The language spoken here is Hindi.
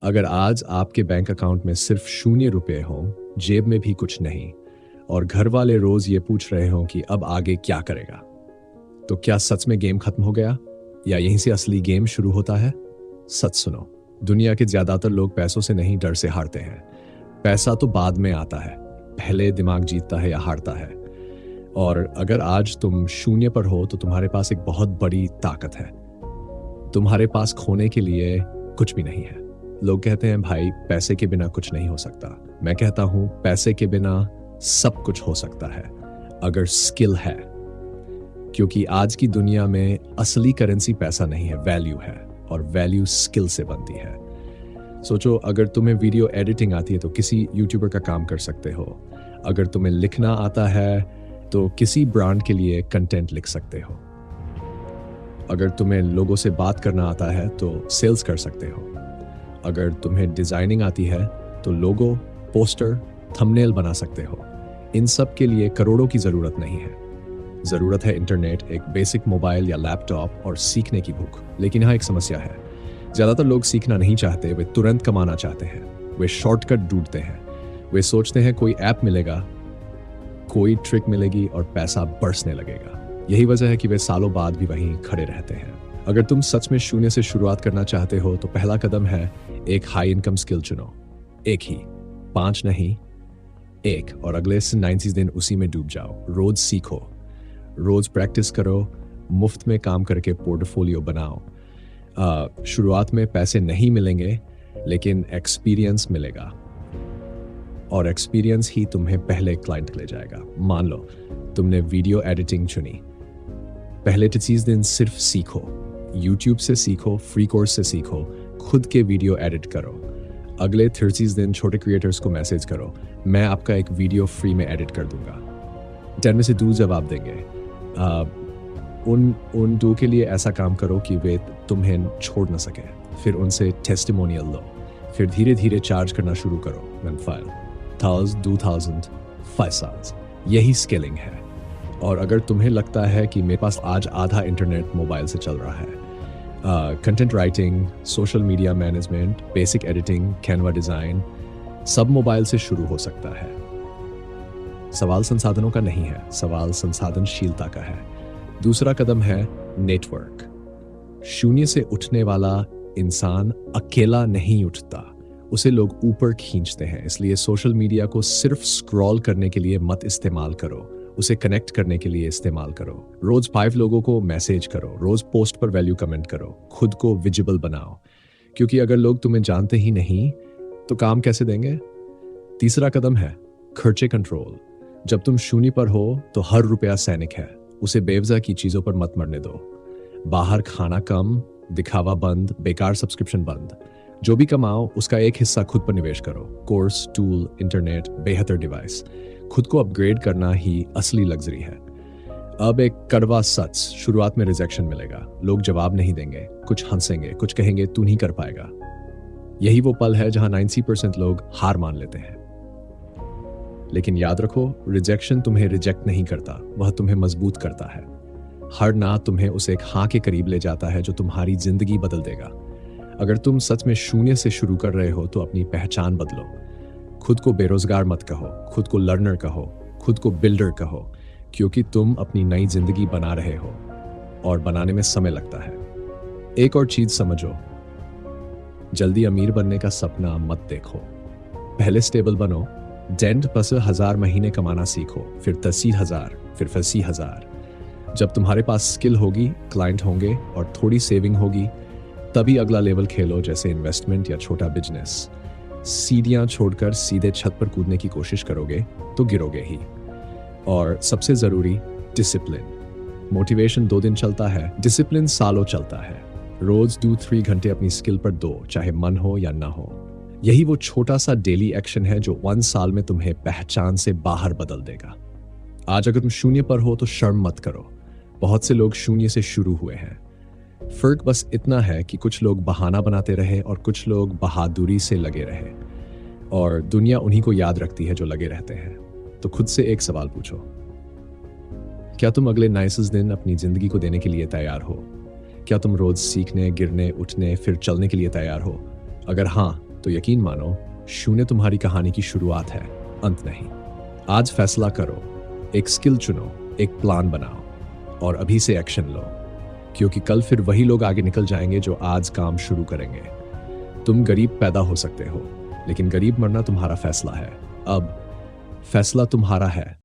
अगर आज आपके बैंक अकाउंट में सिर्फ 0 रुपए हों, जेब में भी कुछ नहीं, और घर वाले रोज ये पूछ रहे हों कि अब आगे क्या करेगा, तो क्या सच में गेम खत्म हो गया या यहीं से असली गेम शुरू होता है? सच सुनो, दुनिया के ज्यादातर लोग पैसों से नहीं, डर से हारते हैं। पैसा तो बाद में आता है, पहले दिमाग जीतता है या हारता है। और अगर आज तुम 0 पर हो तो तुम्हारे पास एक बहुत बड़ी ताकत है। तुम्हारे पास खोने के लिए कुछ भी नहीं है। लोग कहते हैं भाई पैसे के बिना कुछ नहीं हो सकता। मैं कहता हूं पैसे के बिना सब कुछ हो सकता है, अगर स्किल है। क्योंकि आज की दुनिया में असली करेंसी पैसा नहीं है, वैल्यू है, और वैल्यू स्किल से बनती है। सोचो, अगर तुम्हें वीडियो एडिटिंग आती है तो किसी यूट्यूबर का काम कर सकते हो। अगर तुम्हें लिखना आता है तो किसी ब्रांड के लिए कंटेंट लिख सकते हो। अगर तुम्हें लोगों से बात करना आता है तो सेल्स कर सकते हो। अगर तुम्हें डिजाइनिंग आती है तो लोगो, पोस्टर, थंबनेल बना सकते हो। इन सब के लिए करोड़ों की जरूरत नहीं है। जरूरत है इंटरनेट, एक बेसिक मोबाइल या लैपटॉप और सीखने की भूख। लेकिन यहाँ एक समस्या है, ज्यादातर लोग सीखना नहीं चाहते, वे तुरंत कमाना चाहते हैं। वे शॉर्टकट ढूंढते हैं। वे सोचते हैं कोई ऐप मिलेगा, कोई ट्रिक मिलेगी और पैसा बरसने लगेगा। यही वजह है कि वे सालों बाद भी वहीं खड़े रहते हैं। अगर तुम सच में 0 से शुरुआत करना चाहते हो तो पहला कदम है एक हाई इनकम स्किल चुनो। एक ही, 5 नहीं, एक, और अगले 90 दिन उसी में डूब जाओ। रोज सीखो, रोज प्रैक्टिस करो, मुफ्त में काम करके पोर्टफोलियो बनाओ। शुरुआत में पैसे नहीं मिलेंगे, लेकिन एक्सपीरियंस मिलेगा, और एक्सपीरियंस ही तुम्हें पहले क्लाइंट ले जाएगा। मान लो तुमने वीडियो एडिटिंग चुनी। पहले 30 दिन सिर्फ सीखो, यूट्यूब से सीखो, फ्री कोर्स से सीखो, खुद के वीडियो एडिट करो। अगले 30 दिन छोटे क्रिएटर्स को मैसेज करो, मैं आपका एक वीडियो फ्री में एडिट कर दूंगा। 10 में से 2 जवाब देंगे। उन 2 के लिए ऐसा काम करो कि वे तुम्हें छोड़ ना सके। फिर उनसे टेस्टिमोनियल लो, फिर धीरे धीरे चार्ज करना शुरू करो। 1000, 2000, 5 यही स्केलिंग है। और अगर तुम्हें लगता है कि मेरे पास आज आधा इंटरनेट मोबाइल से चल रहा है, content writing, social media management, basic editing, Canva design, सब मोबाइल से शुरू हो सकता है। सवाल संसाधनों का नहीं है, सवाल संसाधनशीलता का है। दूसरा कदम है नेटवर्क। 0 से उठने वाला इंसान अकेला नहीं उठता, उसे लोग ऊपर खींचते हैं। इसलिए सोशल मीडिया को सिर्फ स्क्रॉल करने के लिए मत इस्तेमाल करो, उसे कनेक्ट करने के लिए इस्तेमाल करो। रोज 5 लोगों को मैसेज करो, रोज पोस्ट पर वैल्यू कमेंट करो, खुद को विजिबल बनाओ। क्योंकि अगर लोग तुम्हें जानते ही नहीं तो काम कैसे देंगे? तीसरा कदम है खर्चे कंट्रोल। जब तुम 0 पर हो तो हर रुपया सैनिक है, उसे बेवजह की चीजों पर मत मरने दो। बाहर खाना कम, दिखावा बंद, बेकार सब्सक्रिप्शन बंद। जो भी कमाओ उसका एक हिस्सा खुद पर निवेश करो। कोर्स, टूल, इंटरनेट, बेहतर डिवाइस। खुद को अपग्रेड करना ही असली लग्जरी है। अब एक कड़वा सच, शुरुआत में रिजेक्शन मिलेगा, लोग जवाब नहीं देंगे, कुछ हंसेंगे, कुछ कहेंगे तू नहीं कर पाएगा। यही वो पल है जहां 90% लोग हार मान लेते हैं। लेकिन याद रखो, रिजेक्शन तुम्हें रिजेक्ट नहीं करता, वह तुम्हें मजबूत करता है। हर ना तुम्हें उस एक हाँ के करीब ले जाता है जो तुम्हारी जिंदगी बदल देगा। अगर तुम सच में 0 से शुरू कर रहे हो तो अपनी पहचान बदलो। खुद को बेरोजगार मत कहो, खुद को लर्नर कहो, खुद को बिल्डर कहो, क्योंकि तुम अपनी नई जिंदगी बना रहे हो और बनाने में समय लगता है। एक और चीज समझो, जल्दी अमीर बनने का सपना मत देखो। पहले स्टेबल बनो, डेंट बस 1000 महीने कमाना सीखो, फिर 80,000, फिर 80,000। जब तुम्हारे पास स्किल होगी, क्लाइंट होंगे और थोड़ी सेविंग होगी, तभी अगला लेवल खेलो, जैसे इन्वेस्टमेंट या छोटा बिजनेस। सीढ़ियां छोड़कर सीधे छत पर कूदने की कोशिश करोगे तो गिरोगे ही। और सबसे जरूरी, डिसिप्लिन। मोटिवेशन 2 दिन चलता है, डिसिप्लिन सालों चलता है। रोज 2-3 घंटे अपनी स्किल पर दो, चाहे मन हो या ना हो। यही वो छोटा सा डेली एक्शन है जो 1 साल में तुम्हें पहचान से बाहर बदल देगा। आज अगर तुम 0 पर हो तो शर्म मत करो, बहुत से लोग 0 से शुरू हुए हैं। फर्क बस इतना है कि कुछ लोग बहाना बनाते रहे और कुछ लोग बहादुरी से लगे रहे, और दुनिया उन्हीं को याद रखती है जो लगे रहते हैं। तो खुद से एक सवाल पूछो, क्या तुम अगले 90 दिन अपनी जिंदगी को देने के लिए तैयार हो? क्या तुम रोज सीखने, गिरने, उठने, फिर चलने के लिए तैयार हो? अगर हाँ, तो यकीन मानो शून्य तुम्हारी कहानी की शुरुआत है, अंत नहीं। आज फैसला करो, एक स्किल चुनो, एक प्लान बनाओ और अभी से एक्शन लो, क्योंकि कल फिर वही लोग आगे निकल जाएंगे जो आज काम शुरू करेंगे। तुम गरीब पैदा हो सकते हो, लेकिन गरीब मरना तुम्हारा फैसला है। अब फैसला तुम्हारा है,